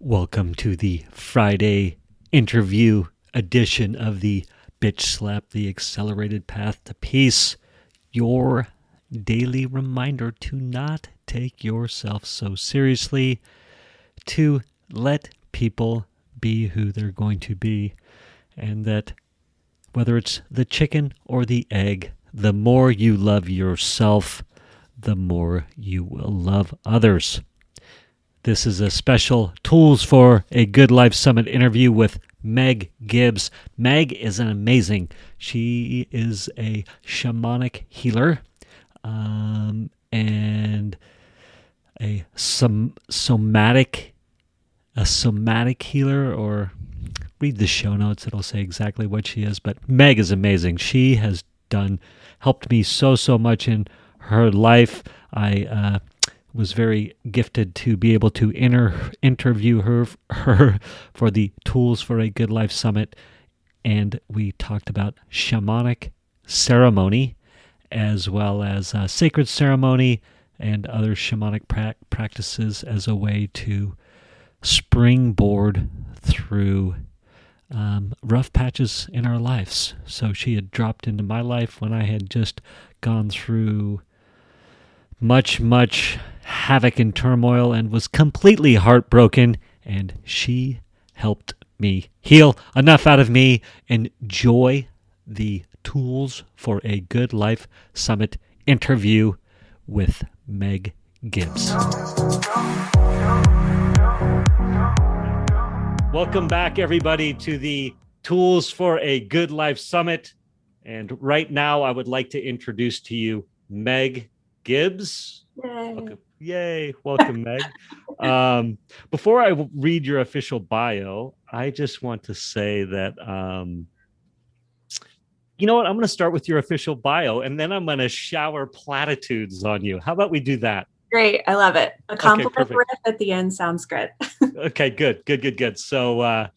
Welcome to the Friday interview edition of the Bitch Slap, the Accelerated Path to Peace. Your daily reminder to not take yourself so seriously, to let people be who they're going to be, and that whether it's the chicken or the egg, the more you love yourself, the more you will love others. This is a special Tools for a Good Life Summit interview with Meg Gibbs. Meg is an amazing. She is a shamanic healer and a somatic healer, or read the show notes. It'll say exactly what she is. But Meg is amazing. She has helped me so much in her life. I was very gifted to be able to interview her for the Tools for a Good Life Summit, and we talked about shamanic ceremony as well as sacred ceremony and other shamanic practices as a way to springboard through rough patches in our lives. So she had dropped into my life when I had just gone through much havoc and turmoil and was completely heartbroken, and she helped me heal enough out of me. Enjoy the Tools for a Good Life Summit interview with Meg Gibbs. Welcome back, everybody, to the Tools for a Good Life Summit. And right now, I would like to introduce to you Meg Gibbs. Yay. Welcome, Meg. Before I read your official bio, I just want to say that, you know what? I'm going to start with your official bio, and then I'm going to shower platitudes on you. How about we do that? Great. I love it. A compliment riff at the end sounds good. Okay, good. So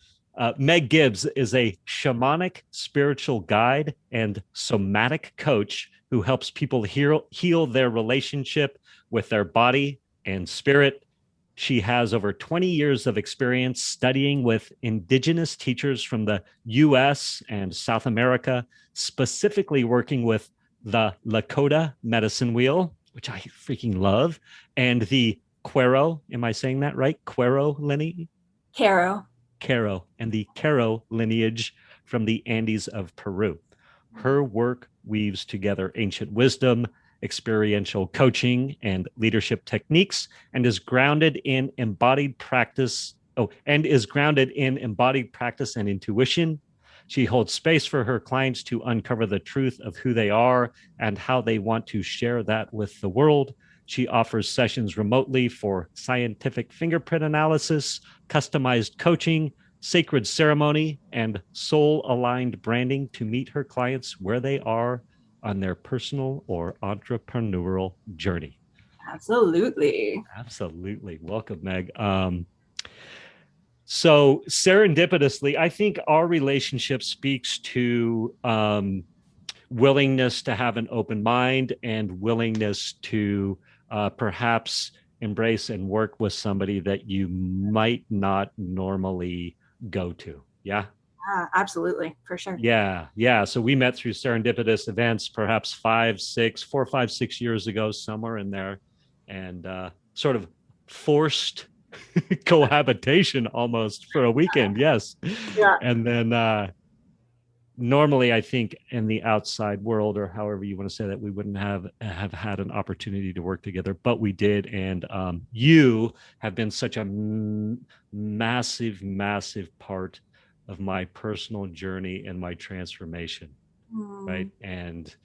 Meg Gibbs is a shamanic spiritual guide and somatic coach who helps people heal their relationship with their body and spirit. She has over 20 years of experience studying with indigenous teachers from the U.S. and South America, specifically working with the Lakota medicine wheel, which I freaking love, and the Quero, am I saying that right? Quero lineage? Caro, and the Caro lineage from the Andes of Peru. Her work weaves together ancient wisdom, experiential coaching, and leadership techniques, and is grounded in embodied practice. And intuition. She holds space for her clients to uncover the truth of who they are and how they want to share that with the world. She offers sessions remotely for scientific fingerprint analysis, customized coaching, sacred ceremony, and soul-aligned branding to meet her clients where they are on their personal or entrepreneurial journey. Absolutely. Welcome, Meg. So serendipitously, I think our relationship speaks to willingness to have an open mind and willingness to perhaps embrace and work with somebody that you might not normally go to. Yeah. Absolutely. For sure. Yeah. So we met through serendipitous events, perhaps 4 or 5, 6 years ago, somewhere in there, and sort of forced cohabitation almost for a weekend. Yes. Yeah. And then normally I think in the outside world, or however you want to say that, we wouldn't have had an opportunity to work together, but we did. And you have been such a massive part of my personal journey and my transformation. Right. And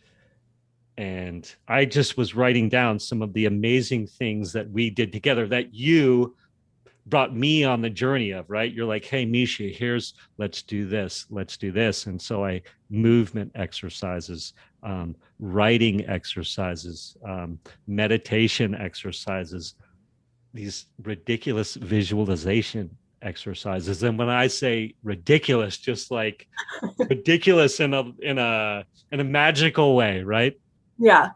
I just was writing down some of the amazing things that we did together that you brought me on the journey of, right? You're like, hey, Misha, let's do this. And so movement exercises, writing exercises, meditation exercises, these ridiculous visualization exercises. And when I say ridiculous, just like ridiculous in a magical way, right? Yeah.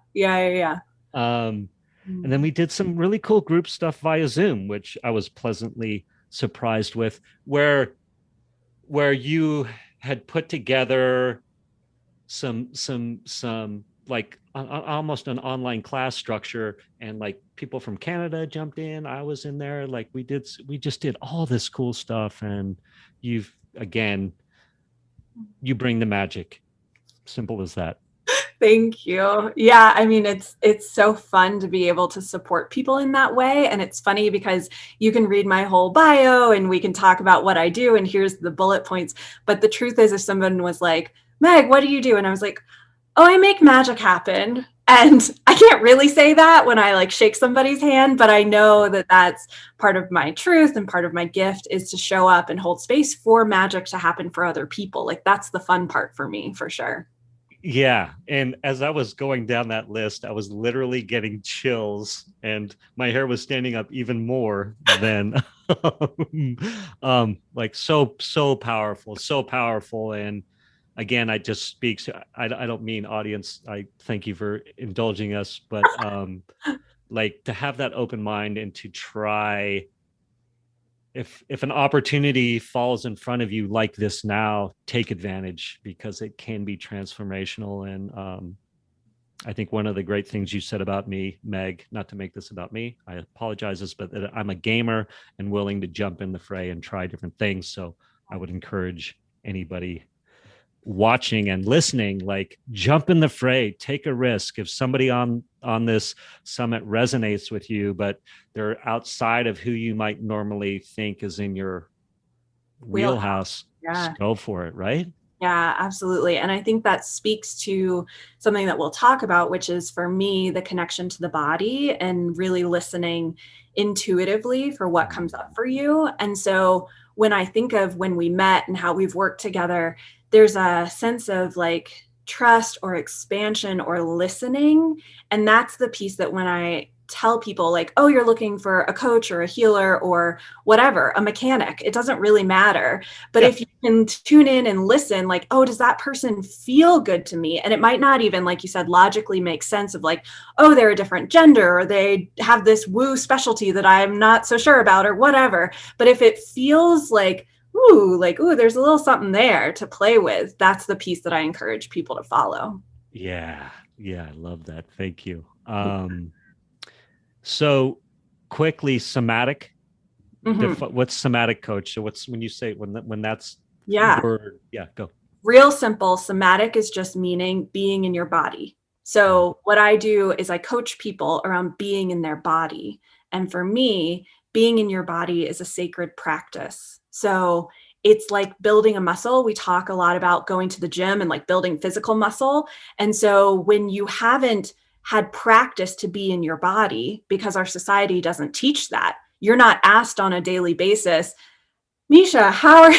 And then we did some really cool group stuff via Zoom, which I was pleasantly surprised with, where you had put together some like almost an online class structure, and like people from Canada jumped in, I was in there, like we just did all this cool stuff, and you've again, you bring the magic. Simple as that. Thank you. Yeah, I mean it's so fun to be able to support people in that way, and it's funny because you can read my whole bio and we can talk about what I do and here's the bullet points, but the truth is if someone was like, "Meg, what do you do?" and I was like, "Oh, I make magic happen." And I can't really say that when I like shake somebody's hand, but I know that that's part of my truth and part of my gift is to show up and hold space for magic to happen for other people. Like that's the fun part for me, for sure. Yeah. And as I was going down that list, I was literally getting chills, and my hair was standing up even more than like so powerful, so powerful. And again, I just speak, I don't mean audience, I thank you for indulging us, but like to have that open mind and to try, if an opportunity falls in front of you like this now, take advantage, because it can be transformational. And I think one of the great things you said about me, Meg, not to make this about me, I apologize, but that I'm a gamer and willing to jump in the fray and try different things. So I would encourage anybody watching and listening, like, jump in the fray, take a risk. If somebody on this summit resonates with you, but they're outside of who you might normally think is in your Wheelhouse. wheelhouse, Yeah. just go for it, right? Yeah, absolutely. And I think that speaks to something that we'll talk about, which is for me, the connection to the body and really listening intuitively for what comes up for you. And so when I think of when we met and how we've worked together, there's a sense of like trust or expansion or listening. And that's the piece that when I tell people, like, oh, you're looking for a coach or a healer or whatever, a mechanic, it doesn't really matter. But Yeah. if you can tune in and listen, like, oh, does that person feel good to me? And it might not even, like you said, logically make sense of like, oh, they're a different gender or they have this woo specialty that I'm not so sure about or whatever. But if it feels like, ooh, there's a little something there to play with, that's the piece that I encourage people to follow. Yeah. Yeah. I love that. Thank you. So quickly, somatic. Mm-hmm. What's somatic, coach? So what's, when you say, when that's Yeah. word, yeah, go. Real simple. Somatic is just meaning being in your body. So, what I do is I coach people around being in their body. And for me, being in your body is a sacred practice. So, it's like building a muscle. We talk a lot about going to the gym and like building physical muscle. And so, when you haven't had practice to be in your body, because our society doesn't teach that, you're not asked on a daily basis, Misha, how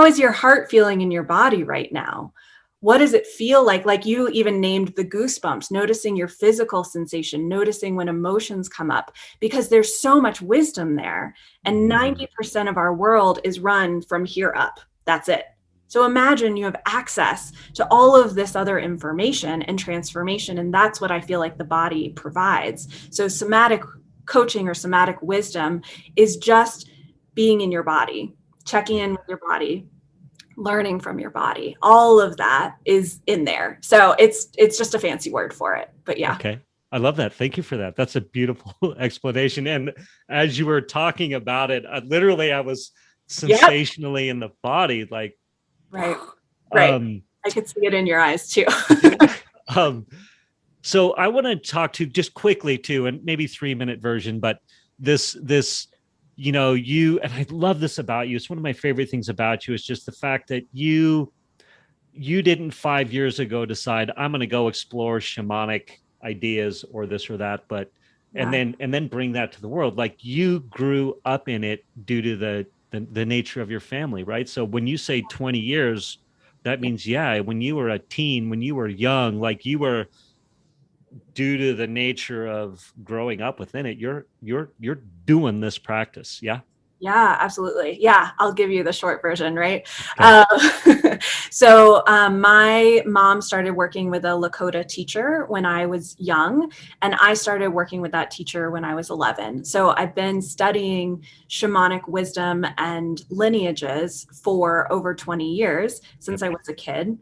is your heart feeling in your body right now? What does it feel like? Like you even named the goosebumps, noticing your physical sensation, noticing when emotions come up, because there's so much wisdom there. And Mhm. 90% of our world is run from here up. That's it. So imagine you have access to all of this other information and transformation. And that's what I feel like the body provides. So somatic coaching or somatic wisdom is just being in your body, checking in with your body, learning from your body. All of that is in there. So it's just a fancy word for it. But yeah. Okay. I love that. Thank you for that. That's a beautiful explanation. And as you were talking about it, literally, I was Yep. sensationally in the body, like, Right. Right. um, I could see it in your eyes too. um, so I want to talk to just quickly too, and maybe 3-minute version, but this, you, and I love this about you. It's one of my favorite things about you is just the fact that you didn't 5 years ago decide I'm going to go explore shamanic ideas or this or that, but and Yeah. then bring that to the world. Like, you grew up in it due to the nature of your family, right? So when you say 20 years, that Yeah. means, yeah, when you were a teen, when you were young, like, you were, due to the nature of growing up within it, you're doing this practice. Yeah. Yeah, absolutely. Yeah, I'll give you the short version, right? Okay. My mom started working with a Lakota teacher when I was young, and I started working with that teacher when I was 11. So I've been studying shamanic wisdom and lineages for over 20 years Yep. since I was a kid.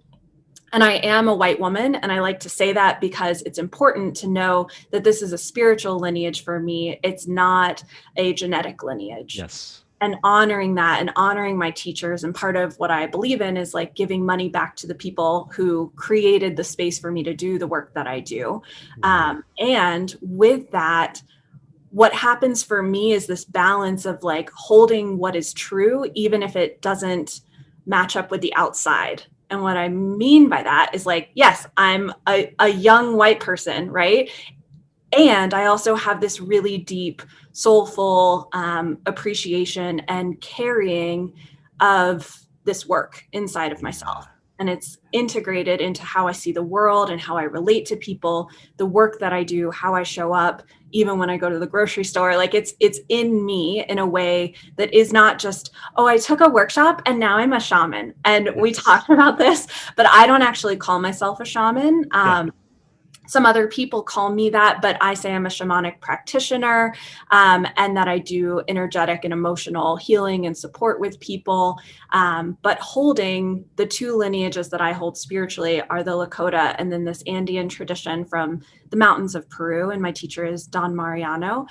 And I am a white woman. And I like to say that because it's important to know that this is a spiritual lineage for me. It's not a genetic lineage. Yes. And honoring that and honoring my teachers. And part of what I believe in is like giving money back to the people who created the space for me to do the work that I do. Right. And with that, what happens for me is this balance of like holding what is true, even if it doesn't match up with the outside. And what I mean by that is like, yes, I'm a young white person, right? And I also have this really deep, soulful appreciation and carrying of this work inside of Yeah. myself. And it's integrated into how I see the world and how I relate to people, the work that I do, how I show up, even when I go to the grocery store. Like it's in me in a way that is not just, oh, I took a workshop and now I'm a shaman. And we Yes. talked about this, but I don't actually call myself a shaman. Yeah. Some other people call me that, but I say I'm a shamanic practitioner, and that I do energetic and emotional healing and support with people. But holding the two lineages that I hold spiritually are the Lakota and then this Andean tradition from the mountains of Peru. And my teacher is Don Mariano.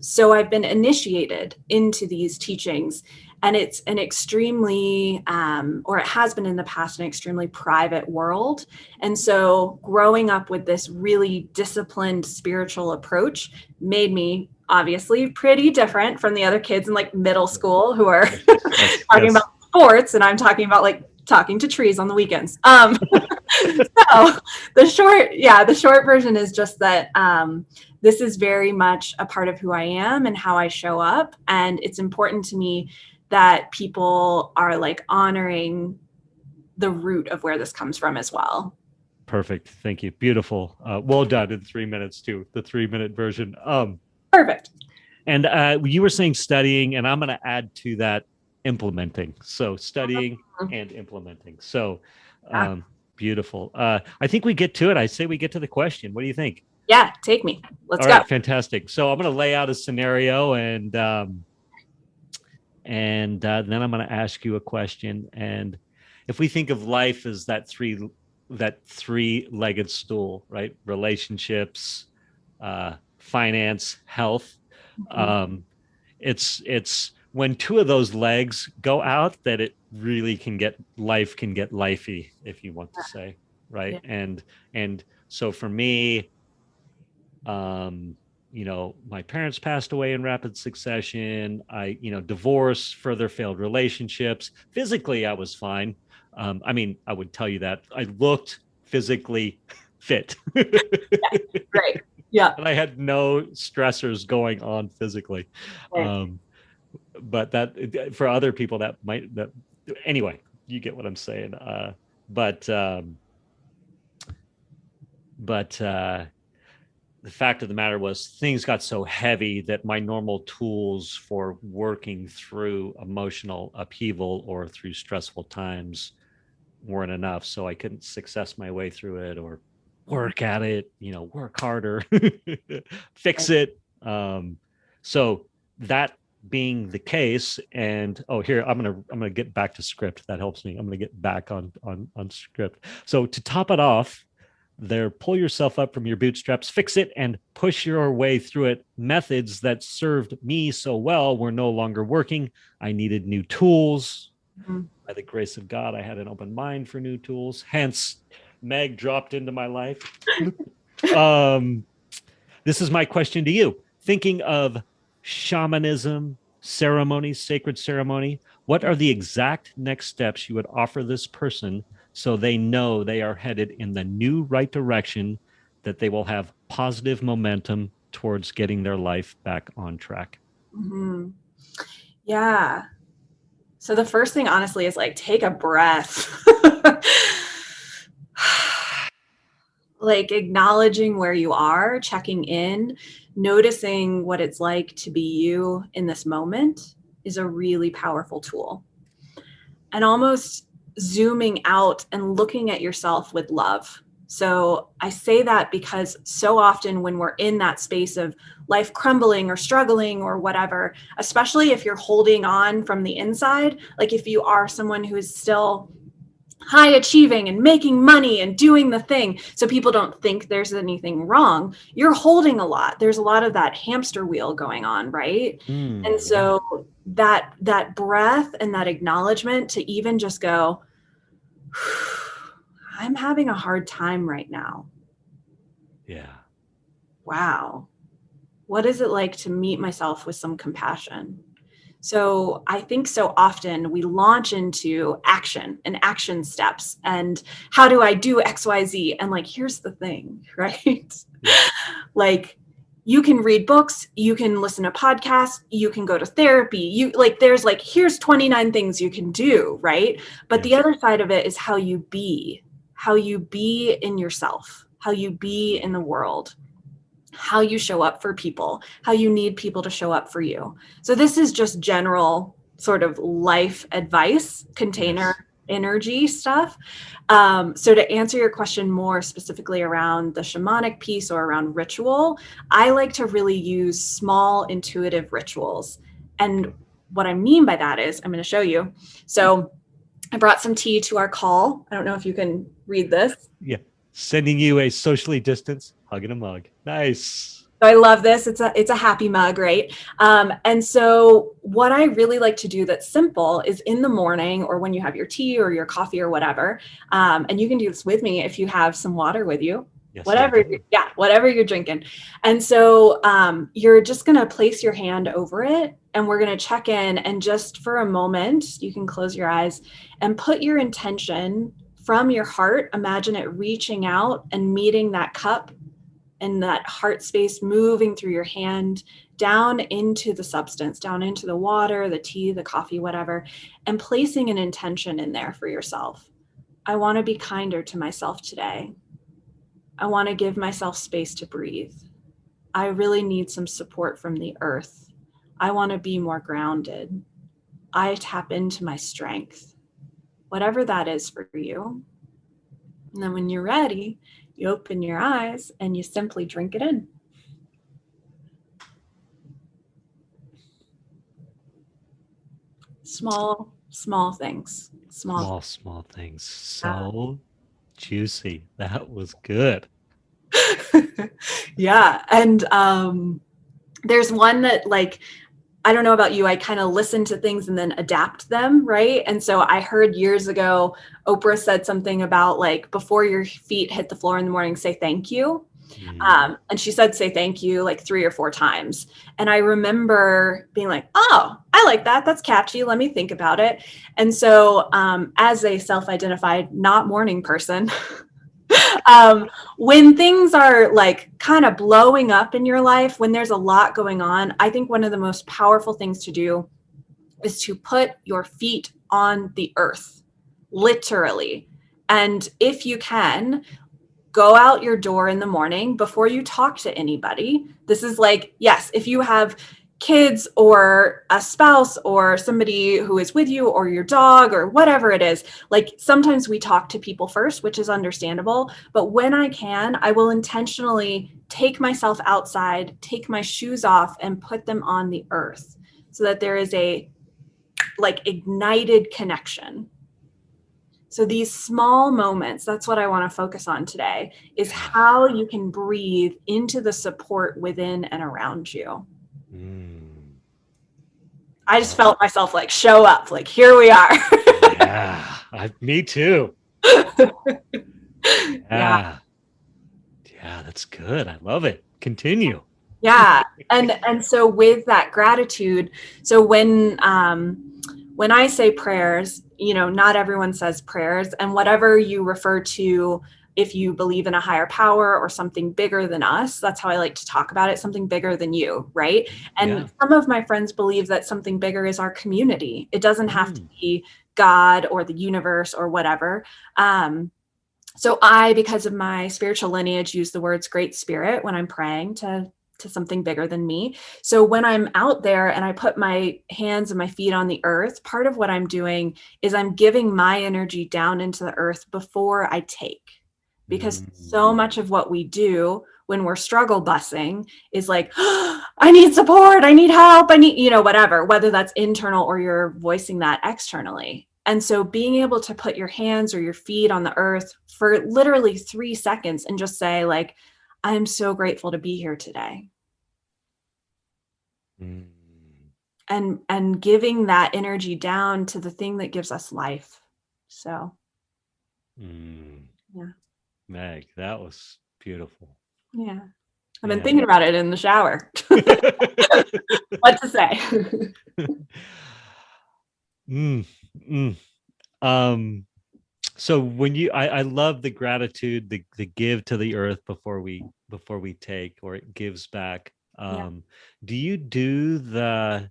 So I've been initiated into these teachings. And it's an extremely, or it has been in the past, an extremely private world. And so growing up with this really disciplined spiritual approach made me obviously pretty different from the other kids in like middle school who are Yes. Yes. talking about Yes. sports, and I'm talking about like talking to trees on the weekends. So the short version is just that this is very much a part of who I am and how I show up. And it's important to me that people are like honoring the root of where this comes from as well. Perfect. Thank you. Beautiful. Well done in 3 minutes too. The 3 minute version. Perfect. And you were saying studying, and I'm going to add to that implementing. So studying and implementing. So Yeah. beautiful. I think we get to it. I say we get to the question. What do you think? Yeah, take me. Let's All go. right, fantastic. So I'm going to lay out a scenario, and then I'm going to ask you a question. And if we think of life as that three-legged stool, right? Relationships, finance, health. Mhm. Um, it's when two of those legs go out that it really can get lifey, if you want to say, right? Yeah. And so for me, um my parents passed away in rapid succession. Divorce, further failed relationships. Physically I was fine. I would tell you that I looked physically fit. Great. Yeah. And I had no stressors going on physically. Right. um but that for other people that might that anyway, you get what I'm saying. But but The fact of the matter was things got so heavy that my normal tools for working through emotional upheaval or through stressful times weren't enough. So I couldn't success my way through it or work at it, work harder, fix it. So that being the case, and here I'm gonna get back to script. That helps me. I'm gonna get back on script. So to top it off, there, pull yourself up from your bootstraps, fix it, and push your way through it. Methods that served me so well were no longer working. I needed new tools. Mhm. By the grace of God, I had an open mind for new tools. Hence, Meg dropped into my life. um, this is my question to you. Thinking of shamanism, ceremony, sacred ceremony, what are the exact next steps you would offer this person so they know they are headed in the new right direction, that they will have positive momentum towards getting their life back on track? Mhm. Yeah. So the first thing, honestly, is like take a breath. Like acknowledging where you are, checking in, noticing what it's like to be you in this moment. is a really powerful tool. And almost zooming out and looking at yourself with love. So I say that because so often when we're in that space of life crumbling or struggling or whatever, especially if you're holding on from the inside, like if you are someone who is still high achieving and making money and doing the thing so people don't think there's anything wrong, you're holding a lot. There's a lot of that hamster wheel going on, right? And Yeah. so that breath and that acknowledgement to even just go, I'm having a hard time right now. Yeah. Wow. What is it like to meet myself with some compassion? So I think so often we launch into action and action steps and how do I do XYZ? And like, here's the thing, right? Yeah. Like, you can read books, you can listen to podcasts, you can go to therapy. You like, there's like, here's 29 things you can do, right? But the Yes. other side of it is how you be in yourself, how you be in the world, how you show up for people, how you need people to show up for you. So this is just general sort of life advice, container Yes. energy stuff. So to answer your question more specifically around the shamanic piece or around ritual, I like to really use small intuitive rituals. And what I mean by that is, I'm going to show you. So I brought some tea to our call. I don't know if you can read this. Yeah. Sending you a socially distanced hug and a mug. Nice. So I love this. It's a happy mug, right? And so what I really like to do that's simple is in the morning or when you have your tea or your coffee or whatever, and you can do this with me if you have some water with you, Yes, I whatever, do. yeah, whatever you're drinking. And so you're just going to place your hand over it and we're going to check in. And just for a moment, you can close your eyes and put your intention from your heart. Imagine it reaching out and meeting that cup and that heart space moving through your hand down into the substance, down into the water, the tea, the coffee, whatever, and placing an intention in there for yourself. I want to be kinder to myself today. I want to give myself space to breathe. I really need some support from the earth. I want to be more grounded. I tap into my strength, whatever that is for you. And then when you're ready, you open your eyes and you simply drink it in. Small things. Small things. So juicy. That was good. Yeah. And there's one that, like, I don't know about you, I kind of listen to things and then adapt them, right? And so I heard years ago, Oprah said something about like, before your feet hit the floor in the morning, say thank you. And she said, say thank you like 3 or 4 times. And I remember being like, oh, I like that. That's catchy. Let me think about it. And so as a self-identified not morning person, when things are like kind of blowing up in your life, when there's a lot going on, I think one of the most powerful things to do is to put your feet on the earth, literally. And if you can, go out your door in the morning before you talk to anybody. This is like, yes, if you have kids or a spouse or somebody who is with you or your dog or whatever it is, like sometimes we talk to people first, which is understandable. But when I can, I will intentionally take myself outside, take my shoes off and put them on the earth so that there is a like ignited connection. So these small moments, that's what I want to focus on today, is how you can breathe into the support within and around you. I just felt myself like show up, like here we are. Yeah, me too. Yeah. Yeah, that's good. I love it. Continue. Yeah. And so with that gratitude, so when I say prayers, you know, not everyone says prayers, and whatever you refer to, if you believe in a higher power or something bigger than us, that's how I like to talk about it, something bigger than you, right? And some of my friends believe that something bigger is our community. It doesn't have to be God or the universe or whatever. So I, because of my spiritual lineage, use the words great spirit when I'm praying to to something bigger than me. So when I'm out there and I put my hands and my feet on the earth, part of what I'm doing is I'm giving my energy down into the earth before I take. Because so Mm. much of what we do when we're struggle bussing is like, oh, I need support, I need help, I need, whatever, whether that's internal or you're voicing that externally. And so being able to put your hands or your feet on the earth for literally 3 seconds and just say, like, I'm so grateful to be here today. Mm. And giving that energy down to the thing that gives us life. So Mm. yeah. Meg, that was beautiful. Yeah. I've been Man. thinking about it in the shower. What to say. Mm, mm. Um, so when I love the gratitude, the give to the earth before we take, or it gives back. Yeah. Do you do the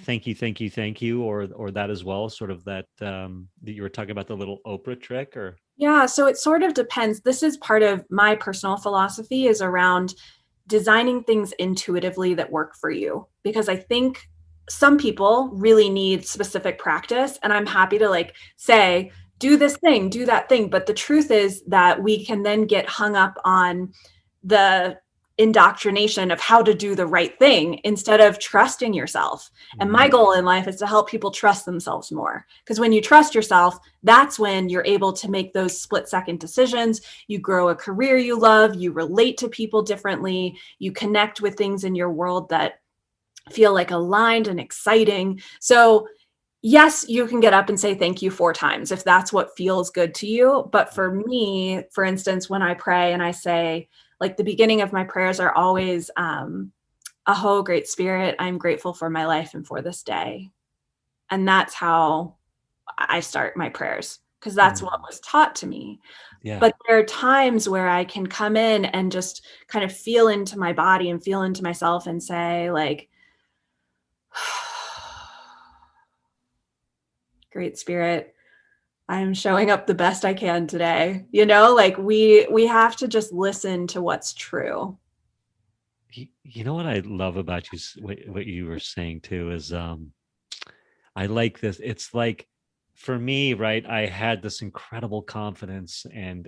thank you, thank you, thank you, or that as well? Sort of that you were talking about, the little Oprah trick, or Yeah, so it sort of depends. This is part of my personal philosophy is around designing things intuitively that work for you, because I think some people really need specific practice, and I'm happy to like say do this thing, do that thing, but the truth is that we can then get hung up on the indoctrination of how to do the right thing instead of trusting yourself. And my mm, goal in life is to help people trust themselves more, because when you trust yourself, that's when you're able to make those split-second decisions. You grow a career you love, you relate to people differently, you connect with things in your world that feel like aligned and exciting. So yes, you can get up and say thank you 4 times if that's what feels good to you. But for me, for instance, when I pray and I say, like, the beginning of my prayers are always, Aho, great spirit, I'm grateful for my life and for this day. And that's how I start my prayers, because that's what mm. was taught to me. Yeah. But there are times where I can come in and just kind of feel into my body and feel into myself and say, like, great spirit, I'm showing up the best I can today. Like we have to just listen to what's true. You know what I love about you, what you were saying too, is I like this. It's like, for me, right? I had this incredible confidence and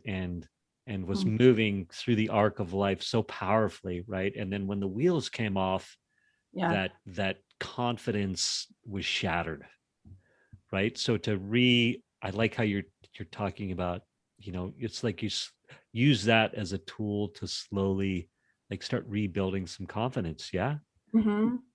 was Mm, moving through the arc of life so powerfully, right? And then when the wheels came off, yeah. that confidence was shattered, right? So I like how you're talking about, it's like use that as a tool to slowly like start rebuilding some confidence. Yeah.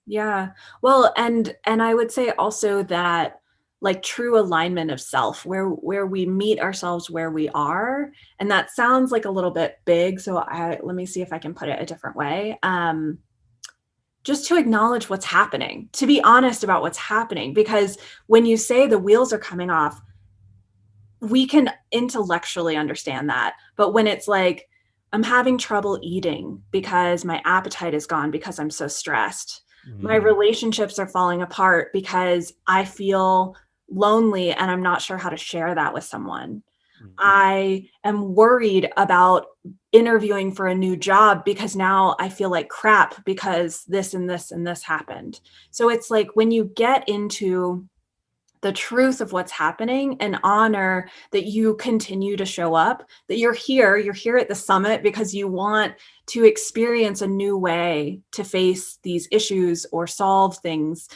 Yeah. Well, and I would say also that, like, true alignment of self, where we meet ourselves where we are, and that sounds like a little bit big, so I let me see if I can put it a different way. Just to acknowledge what's happening, to be honest about what's happening, because when you say the wheels are coming off, we can intellectually understand that. But when it's like, I'm having trouble eating because my appetite is gone because I'm so stressed. My Mm, relationships are falling apart because I feel lonely and I'm not sure how to share that with someone. mm, I am worried about interviewing for a new job because now I feel like crap because this and this and this happened. So it's like when you get into the truth of what's happening and honor that you continue to show up, that you're here at the summit because you want to experience a new way to face these issues or solve things.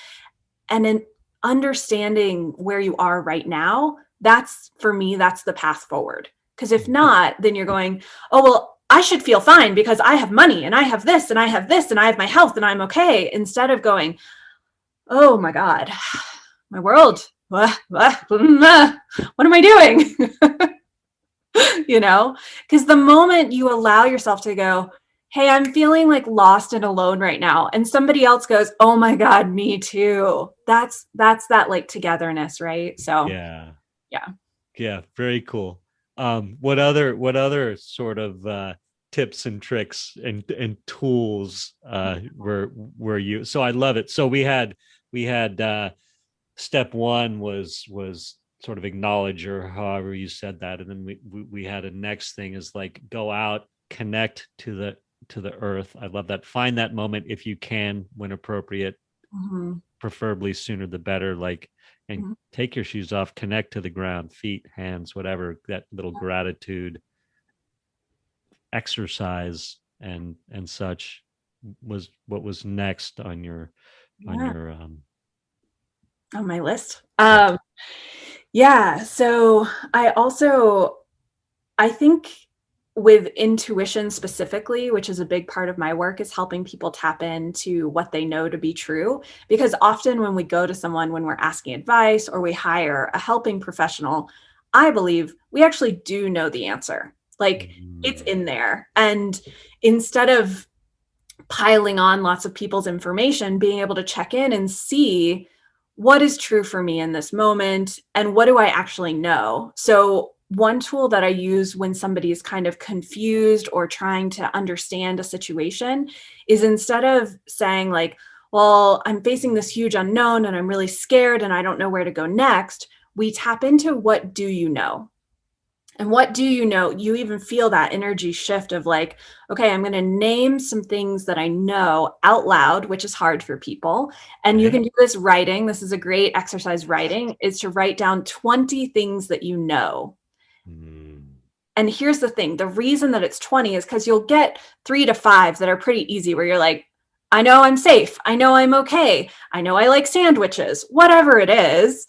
And in understanding where you are right now, that's, for me, that's the path forward. Because if mm, not, then you're going, oh, well, I should feel fine because I have money and I have this and I have this and I have my health and I'm okay. Instead of going, oh my God, my world, what am I doing? Because the moment you allow yourself to go, hey, I'm feeling like lost and alone right now, and somebody else goes, oh my God, me too. That's that like togetherness, right? So yeah. yeah. Yeah. Very cool. What other sort of tips and tricks and tools were you? So I love it. So we had step one was sort of acknowledge, or however you said that, and then we had a next thing is like go out, connect to to the earth. I love that. Find that moment if you can, when appropriate, Mhm. preferably sooner the better. Like, and Mhm. take your shoes off, connect to the ground, feet, hands, whatever. That little gratitude exercise and such was what was next on your Yeah, um on my list. yeah. Yeah, so I think with intuition specifically, which is a big part of my work, is helping people tap into what they know to be true. Because often when we go to someone, when we're asking advice or we hire a helping professional, I believe we actually do know the answer. Like it's Mm. in there. And instead of piling on lots of people's information, being able to check in and see what is true for me in this moment and what do I actually know. So, one tool that I use when somebody is kind of confused or trying to understand a situation is, instead of saying, like, well, I'm facing this huge unknown and I'm really scared and I don't know where to go next, we tap into what do you know? And what do you know? You even feel that energy shift of like, okay, I'm going to name some things that I know out loud, which is hard for people. And you Okay. can do this writing. This is a great exercise. Writing is to write down 20 things that you know. Mm. And here's the thing, the reason that it's 20 is because you'll get 3 to 5 that are pretty easy, where you're like, I know I'm safe. I know I'm okay. I know I like sandwiches, whatever it is,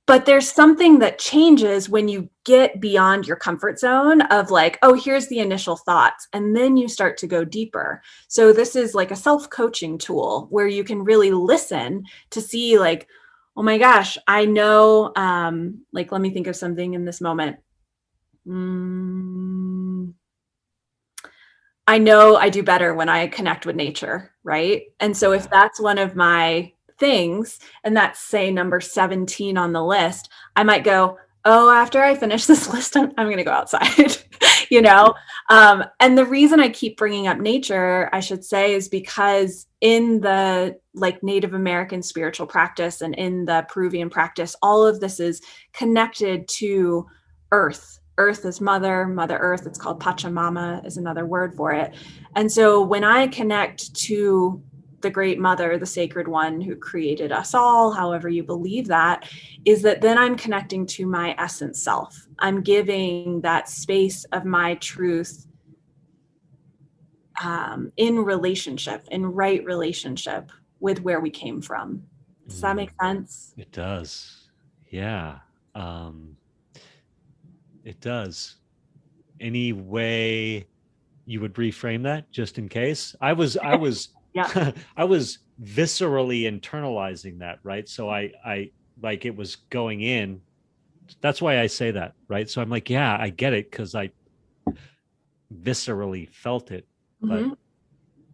but there's something that changes when you get beyond your comfort zone of like, oh, here's the initial thoughts. And then you start to go deeper. So this is like a self-coaching tool where you can really listen to see like, oh my gosh, I know, like, let me think of something in this moment. Mm, I know I do better when I connect with nature, right? And so if Yeah. that's one of my things, and that's say number 17 on the list, I might go, oh, after I finish this list, I'm going to go outside, you Yeah. know? And the reason I keep bringing up nature, I should say, is because in the like Native American spiritual practice and in the Peruvian practice, all of this is connected to earth. Earth is mother earth. It's called Pachamama, is another word for it. And so when I connect to the great mother, the sacred one who created us all, however you believe that, is that then I'm connecting to my essence self. I'm giving that space of my truth, in relationship, in right relationship with where we came from. Does that make Mm. sense? It does. Yeah. um it does. Any way you would reframe that, just in case? I was Yeah. I was viscerally internalizing that, right? So I like, it was going in. That's why I say that, right? So I'm like, yeah, I get it, because I viscerally felt it. But Mm-hmm.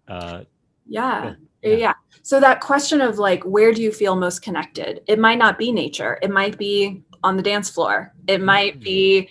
uh Yeah. good. Yeah. Yeah. So that question of like, where do you feel most connected? It might not be nature. It might be on the dance floor. It might Mm. be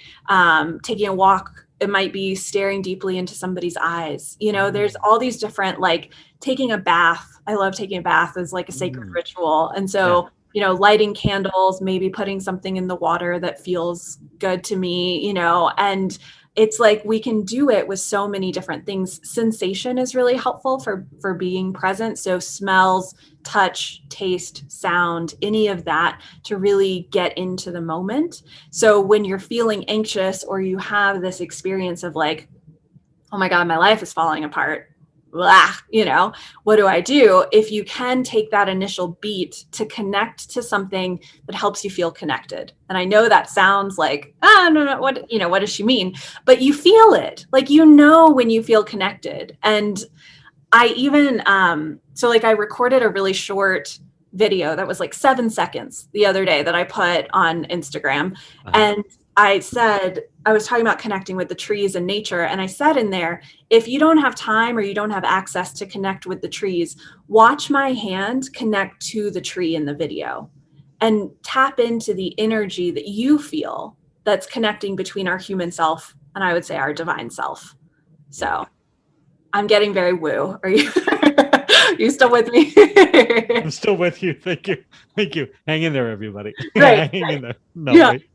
taking a walk. It might be staring deeply into somebody's eyes. There's Mm. all these different, like taking a bath. I love taking a bath as like a sacred Mm. ritual. And Yeah. so, lighting candles, maybe putting something in the water that feels good to me, and it's like we can do it with so many different things. Sensation is really helpful for being present. So smells, touch, taste, sound, any of that, to really get into the moment. So when you're feeling anxious or you have this experience of like, oh my God, my life is falling apart. Blah, what do I do? If you can take that initial beat to connect to something that helps you feel connected. And I know that sounds like, no, what does she mean? But you feel it. Like, when you feel connected. And I even, so like I recorded a really short video that was like 7 seconds the other day that I put on Instagram. Uh-huh. And I was talking about connecting with the trees and nature. And I said in there, if you don't have time or you don't have access to connect with the trees, watch my hand connect to the tree in the video and tap into the energy that you feel that's connecting between our human self and, I would say, our divine self. Yeah. So I'm getting very woo. Are you you still with me? I'm still with you. Thank you. Thank you. Hang in there, everybody. Right. Hang in there. No, Yeah. wait.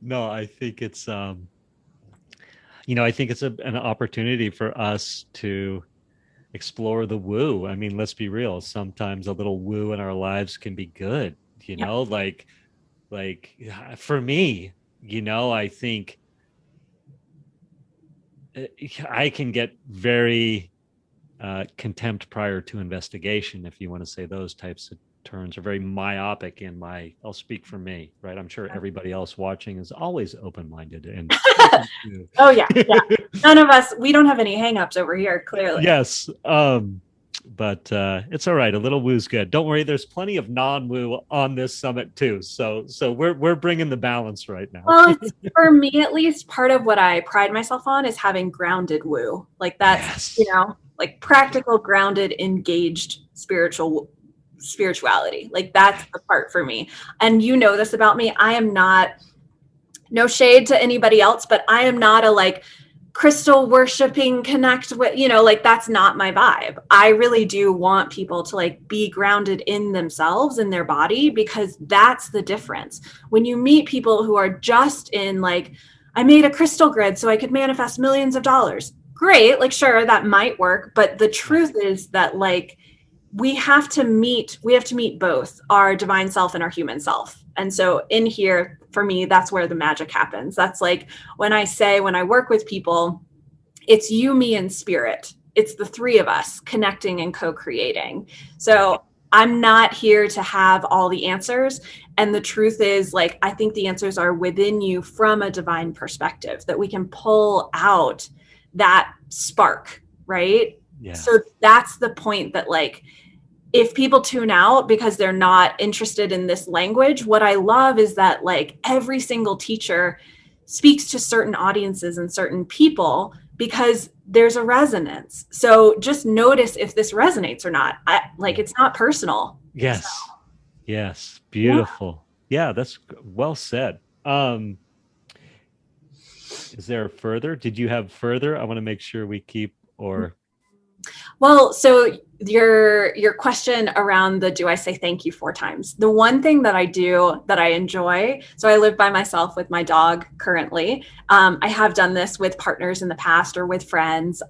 No, I think it's I think it's an opportunity for us to explore the woo. I mean, let's be real. Sometimes a little woo in our lives can be good, Yeah. like for me, I think uh, I can get very contempt prior to investigation, if you want to say those types of terms, are very myopic in I'll speak for me, right? I'm sure everybody else watching is always open-minded and open Oh yeah, yeah. to None of us, we don't have any hangups over here, clearly. yes. But it's all right. A little woo's good. Don't worry. There's plenty of non-woo on this summit too. So we're bringing the balance right now. Well, it's, for me at least, part of what I pride myself on is having grounded woo. Like that's, Yes. like practical, grounded, engaged spirituality. Like that's the part for me. And you know this about me. I am not, no shade to anybody else, but I am not a like crystal worshiping connect with, like that's not my vibe. I really do want people to like be grounded in themselves, in their body, because that's the difference. When you meet people who are just in like, I made a crystal grid so I could manifest millions of dollars. Great, like sure, that might work, but the truth is that like we have to meet both our divine self and our human self. And so in here, for me, that's where the magic happens. That's like when I work with people, it's you, me, and spirit. It's the three of us connecting and co-creating. So I'm not here to have all the answers. And the truth is, like, I think the answers are within you from a divine perspective, that we can pull out that spark, right? Yeah. So that's the point, that like, if people tune out because they're not interested in this language, what I love is that like every single teacher speaks to certain audiences and certain people because there's a resonance. So just notice if this resonates or not. It's not personal. Yes. So, Yes. yeah. Beautiful. Yeah, that's well said. Is there further? Did you have further? I want to make sure we keep or Well, so your question around the do I say thank you 4 times? The one thing that I do that I enjoy, so I live by myself with my dog currently. I have done this with partners in the past or with friends.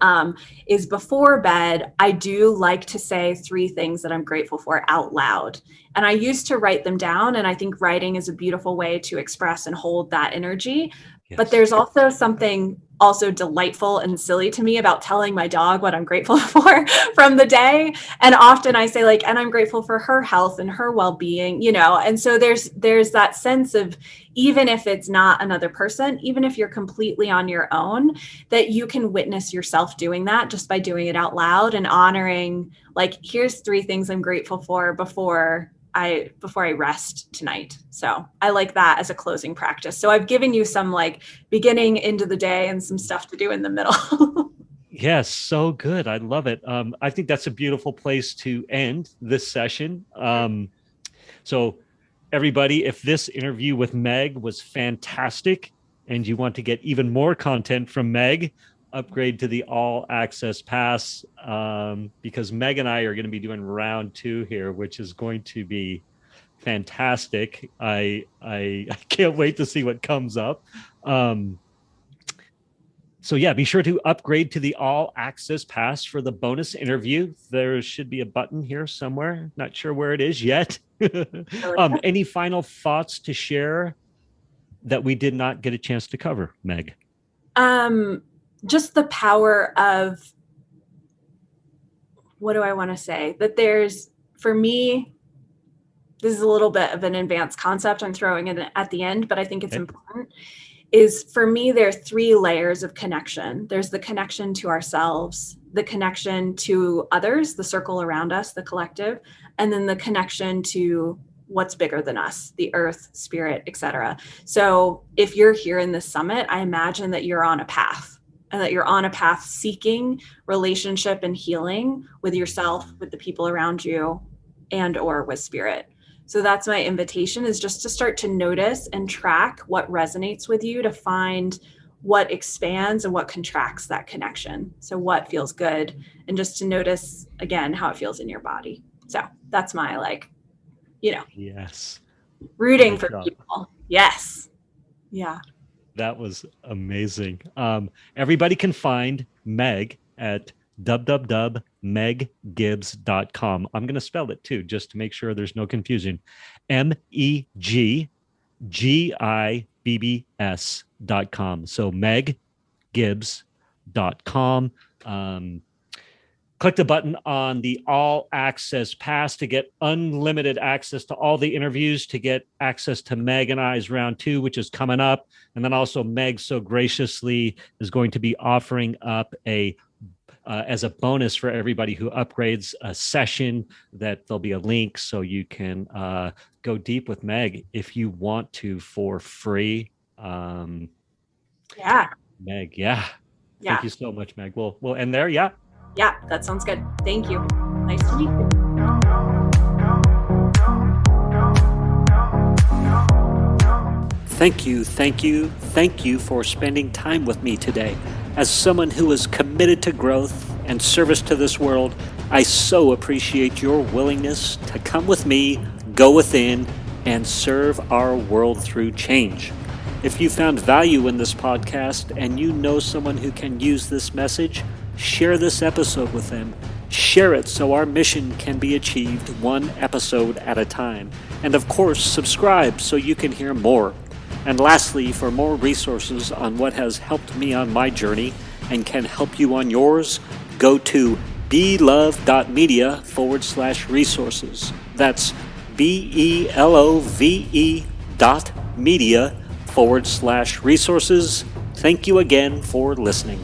Is before bed, I do like to say 3 things that I'm grateful for out loud. And I used to write them down, and I think writing is a beautiful way to express and hold that energy. But yes. there's also something also delightful and silly to me about telling my dog what I'm grateful for from the day. And often I say like, and I'm grateful for her health and her well-being, And so there's that sense of, even if it's not another person, even if you're completely on your own, that you can witness yourself doing that just by doing it out loud and honoring, like, here's 3 things I'm grateful for before I rest tonight. So I like that as a closing practice. So I've given you some like beginning into the day and some stuff to do in the middle. Yes, so good. I love it. I think that's a beautiful place to end this session. So everybody, if this interview with Meg was fantastic and you want to get even more content from Meg, upgrade to the all access pass, because Meg and I are going to be doing round 2 here, which is going to be fantastic. I can't wait to see what comes up. So yeah, be sure to upgrade to the all access pass for the bonus interview. There should be a button here somewhere. Not sure where it is yet. Any final thoughts to share that we did not get a chance to cover, Meg? Just the power of, what do I want to say? That there's, for me, this is a little bit of an advanced concept I'm throwing in at the end, but I think it's important, is for me, there are 3 layers of connection. There's the connection to ourselves, the connection to others, the circle around us, the collective, and then the connection to what's bigger than us, the earth, spirit, etc. So if you're here in this summit, I imagine that you're on a path, and that you're on a path seeking relationship and healing with yourself, with the people around you, and or with spirit. So that's my invitation, is just to start to notice and track what resonates with you, to find what expands and what contracts that connection. So what feels good, and just to notice again how it feels in your body. So that's my Yes. rooting Great for job. people. Yes. Yeah. That was amazing. Everybody can find Meg at www.meggibbs.com. I'm going to spell it too, just to make sure there's no confusion. MEGGIBBS.com. So meggibbs.com. Click the button on the All Access Pass to get unlimited access to all the interviews, to get access to Meg and I's round 2, which is coming up. And then also Meg so graciously is going to be offering up as a bonus for everybody who upgrades a session, that there'll be a link so you can go deep with Meg if you want to for free. Yeah. Meg, yeah. Yeah. Thank you so much, Meg. We'll end there. Yeah. Yeah, that sounds good. Thank you. Nice to meet you. Thank you for spending time with me today. As someone who is committed to growth and service to this world, I so appreciate your willingness to come with me, go within, and serve our world through change. If you found value in this podcast and you know someone who can use this message, share this episode with them. Share it so our mission can be achieved one episode at a time. And of course, subscribe so you can hear more. And lastly, for more resources on what has helped me on my journey and can help you on yours, go to belove.media/resources. That's BELOVE.media/resources. Thank you again for listening.